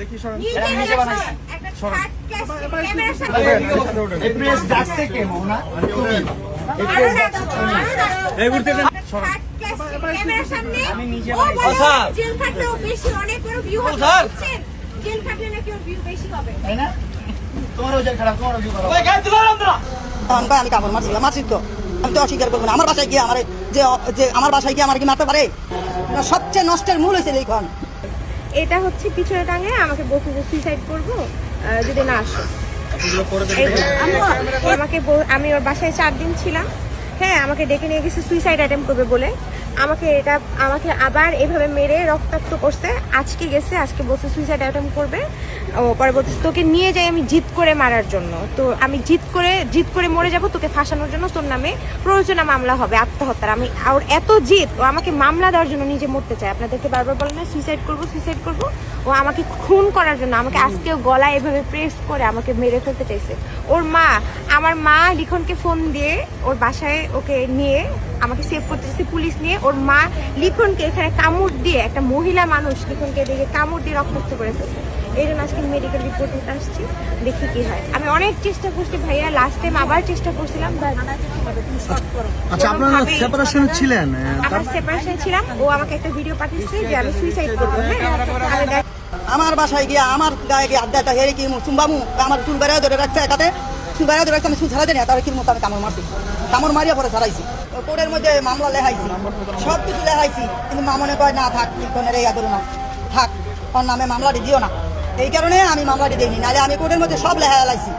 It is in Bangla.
দেখি সরেন। এটা নিজে বানাইছি। সরেন। এই প্রেস ডাকছে কে মাওনা? এই প্রেস ডাকছে এই মুহূর্তে সরেন। ক্যামেরার সামনে আমি নিজে ও বানাইছি। বলে, স্যার। জেল থাকলেও বেশি অনেক বড় ভিউ হবে স্যার। বুঝছেন? জেল থাকলে নাকি ওর ভিউ বেশি হবে। তাই না? তোমারও যে খারাপ, তোমারও ভিউ খারাপ। আমি কাপড় মারছি তো আমি তো অস্বীকার করবো না। আমার বাসায় গিয়ে আমার যে আমার বাসায় গিয়ে আমার কি মারতে পারে? সবচেয়ে নষ্টের মূল হয়েছে এইখন। এটা হচ্ছে পিছনে টাঙে আমাকে বলছে যে সুইসাইড করবো যদি না আসো। আমি ওর বাসায় 4 দিন ছিলাম। হ্যাঁ, আমাকে ডেকে নিয়ে গেছে সুইসাইড অ্যাটেম্প করবে বলে। আমাকে আবার এভাবে মেরে রক্তাক্ত করছে। আজকে গেছে, আজকে বলছে সুইসাইড অ্যাটেম্প করবে। ও পরে বলছে তোকে নিয়ে যাই আমি জিত করে মারার জন্য। তো আমি জিত করে মরে যাব, তোকে ফাঁসানোর জন্য তোর নামে প্ররোচনা মামলা হবে আত্মহত্যার। আমি আর এত জিত, ও আমাকে মামলা দেওয়ার জন্য নিজে মরতে চায়। আপনাদেরকে বারবার বলে না সুইসাইড করবো। ও আমাকে খুন করার জন্য আমাকে আজকেও গলায় এভাবে প্রেস করে আমাকে মেরে ফেলতে চাইছে। আমার মা লিখনকে ফোন দিয়ে ওর বাসায় ওকে নিয়ে আমাকে সেভ করতে চাইছে, পুলিশ নিয়ে। ওর মা লিখনকে এখানে কামড় দিয়ে, একটা মহিলা মানুষ লিখনকে দেখে কামড় দিয়ে রক্তাক্ত করে ফেলছে। এই জন্য আজকে মেডিকেল রিপোর্ট নিতে আসছি, দেখি কি হয়। আমি অনেক চেষ্টা করছি ভাইয়া, লাস্ট টাইম আবার চেষ্টা করছিলাম। আচ্ছা, আপনারা সেপারেশন ছিলেন? আমরা সেপারেশন ছিলাম। ও আমাকে একটা ভিডিও পাঠিয়েছে যে আমি সুইসাইড করবো। হ্যাঁ, আমার বাসায় গিয়ে আমার গায়ে গিয়ে আড্ডা হেরে কি চুম্বামু আমার চুল বেড়াও ধরে রাখছে একাতে। চুল বেড়াও ধরে রাখছে, আমি চুল ছাড়া দিই না, তার কি মতো আমি কামড় মারছি। কামড় মারিয়া পরে ছাড়াইছি। কোর্টের মধ্যে মামলা লেখাইছি, সব কিছু লেখাইছি, কিন্তু মামনে কয় না থাক, লিখনের ইয়া করো না, থাক, ওর নামে মামলাটি দিও না। এই কারণে আমি মামলাটি দিইনি, নাহলে আমি কোর্টের মধ্যে সব লেখা লাইছি।